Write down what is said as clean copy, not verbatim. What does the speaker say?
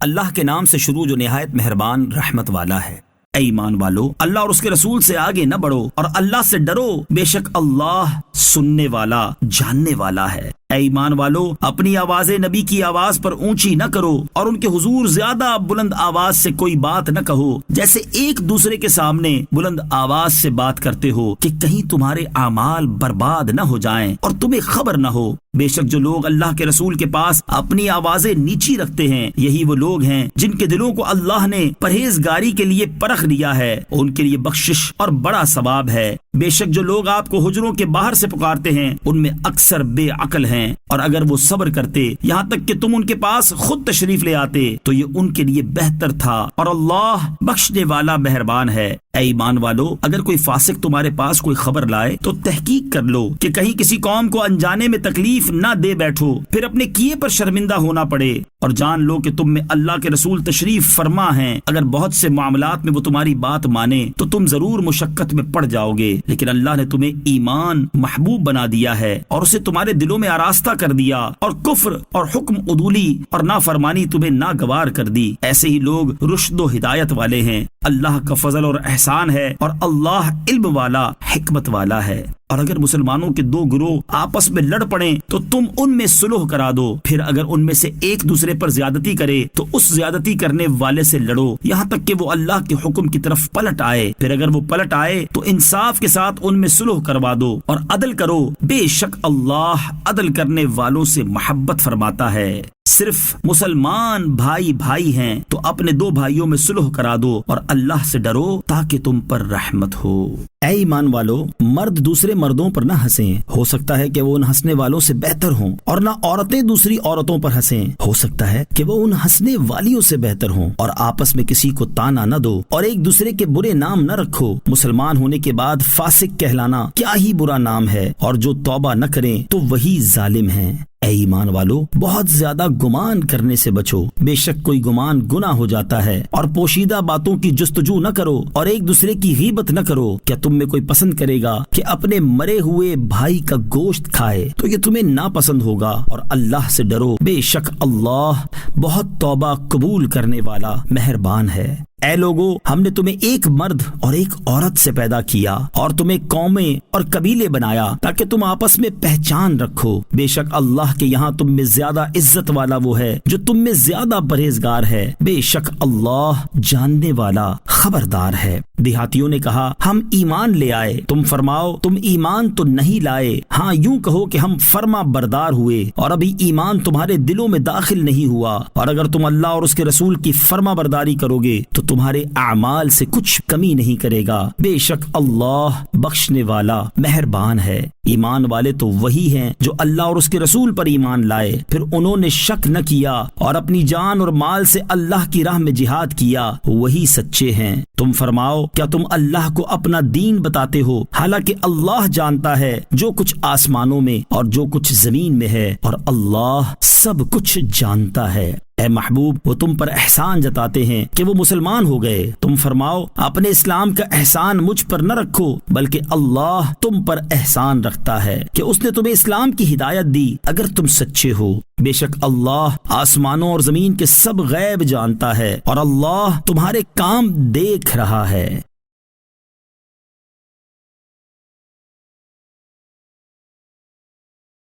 اللہ کے نام سے شروع جو نہایت مہربان رحمت والا ہے۔ اے ایمان والو، اللہ اور اس کے رسول سے آگے نہ بڑھو اور اللہ سے ڈرو، بے شک اللہ سننے والا جاننے والا ہے۔ اے ایمان والو، اپنی آوازیں نبی کی آواز پر اونچی نہ کرو اور ان کے حضور زیادہ بلند آواز سے کوئی بات نہ کہو، جیسے ایک دوسرے کے سامنے بلند آواز سے بات کرتے ہو کہ کہیں تمہارے اعمال برباد نہ ہو جائیں اور تمہیں خبر نہ ہو۔ بے شک جو لوگ اللہ کے رسول کے پاس اپنی آوازیں نیچی رکھتے ہیں، یہی وہ لوگ ہیں جن کے دلوں کو اللہ نے پرہیزگاری کے لیے پرکھ لیا ہے، ان کے لیے بخشش اور بڑا ثواب ہے۔ بے شک جو لوگ آپ کو حجروں کے باہر سے پکارتے ہیں، ان میں اکثر بے عقل ہیں، اور اگر وہ صبر کرتے یہاں تک کہ تم ان کے پاس خود تشریف لے آتے تو یہ ان کے لیے بہتر تھا، اور اللہ بخشنے والا مہربان ہے۔ اے ایمان والو، اگر کوئی فاسق تمہارے پاس کوئی خبر لائے تو تحقیق کر لو کہ کہیں کسی قوم کو انجانے میں تکلیف نہ دے بیٹھو، پھر اپنے کیے پر شرمندہ ہونا پڑے، اور جان لو کہ تم میں اللہ کے رسول تشریف فرما ہیں۔ اگر بہت سے معاملات میں وہ تمہاری بات مانے تو تم ضرور مشقت میں پڑ جاؤ گے، لیکن اللہ نے تمہیں ایمان محبوب بنا دیا ہے اور اسے تمہارے دلوں میں آراستہ کر دیا، اور کفر اور حکم عدولی اور نافرمانی تمہیں ناگوار کر دی۔ ایسے ہی لوگ رشد و ہدایت والے ہیں۔ اللہ کا فضل اور احسان ہے، اور اللہ علم والا حکمت والا ہے۔ اور اگر مسلمانوں کے دو گروہ آپس میں لڑ پڑیں تو تم ان میں صلح کرا دو، پھر اگر ان میں سے ایک دوسرے پر زیادتی کرے تو اس زیادتی کرنے والے سے لڑو یہاں تک کہ وہ اللہ کے حکم کی طرف پلٹ آئے، پھر اگر وہ پلٹ آئے تو انصاف کے ساتھ ان میں صلح کروا دو اور عدل کرو، بے شک اللہ عدل کرنے والوں سے محبت فرماتا ہے۔ صرف مسلمان بھائی بھائی ہیں تو اپنے دو بھائیوں میں صلح کرا دو اور اللہ سے ڈرو تاکہ تم پر رحمت ہو۔ اے ایمان والو، مرد دوسرے مردوں پر نہ ہنسیں، ہو سکتا ہے کہ وہ ان ہنسنے والوں سے بہتر ہوں، اور نہ عورتیں دوسری عورتوں پر ہنسیں، ہو سکتا ہے کہ وہ ان ہنسنے والیوں سے بہتر ہوں، اور آپس میں کسی کو تانا نہ دو اور ایک دوسرے کے برے نام نہ رکھو۔ مسلمان ہونے کے بعد فاسق کہلانا کیا ہی برا نام ہے، اور جو توبہ نہ کریں تو وہی ظالم ہیں۔ اے ایمان والو، بہت زیادہ گمان کرنے سے بچو، بے شک کوئی گمان گناہ ہو جاتا ہے، اور پوشیدہ باتوں کی جستجو نہ کرو اور ایک دوسرے کی غیبت نہ کرو۔ کیا تم میں کوئی پسند کرے گا کہ اپنے مرے ہوئے بھائی کا گوشت کھائے؟ تو یہ تمہیں ناپسند ہوگا، اور اللہ سے ڈرو، بے شک اللہ بہت توبہ قبول کرنے والا مہربان ہے۔ اے لوگو، ہم نے تمہیں ایک مرد اور ایک عورت سے پیدا کیا اور تمہیں قومیں اور قبیلے بنایا تاکہ تم آپس میں پہچان رکھو۔ بے شک اللہ کے یہاں تم میں زیادہ عزت والا وہ ہے جو تم میں زیادہ پرہیزگار ہے، بے شک اللہ جاننے والا خبردار ہے۔ دیہاتیوں نے کہا، ہم ایمان لے آئے۔ تم فرماؤ، تم ایمان تو نہیں لائے، ہاں یوں کہو کہ ہم فرما بردار ہوئے، اور ابھی ایمان تمہارے دلوں میں داخل نہیں ہوا، اور اگر تم اللہ اور اس کے رسول کی فرما برداری کرو گے تو تمہارے اعمال سے کچھ کمی نہیں کرے گا، بے شک اللہ بخشنے والا مہربان ہے۔ ایمان والے تو وہی ہیں جو اللہ اور اس کے رسول پر ایمان لائے، پھر انہوں نے شک نہ کیا اور اپنی جان اور مال سے اللہ کی راہ میں جہاد کیا، وہی سچے ہیں۔ تم فرماؤ، کیا تم اللہ کو اپنا دین بتاتے ہو، حالانکہ اللہ جانتا ہے جو کچھ آسمانوں میں اور جو کچھ زمین میں ہے، اور اللہ سب کچھ جانتا ہے۔ اے محبوب، وہ تم پر احسان جتاتے ہیں کہ وہ مسلمان ہو گئے۔ تم فرماؤ، اپنے اسلام کا احسان مجھ پر نہ رکھو، بلکہ اللہ تم پر احسان رکھتا ہے کہ اس نے تمہیں اسلام کی ہدایت دی اگر تم سچے ہو۔ بے شک اللہ آسمانوں اور زمین کے سب غیب جانتا ہے، اور اللہ تمہارے کام دیکھ رہا ہے۔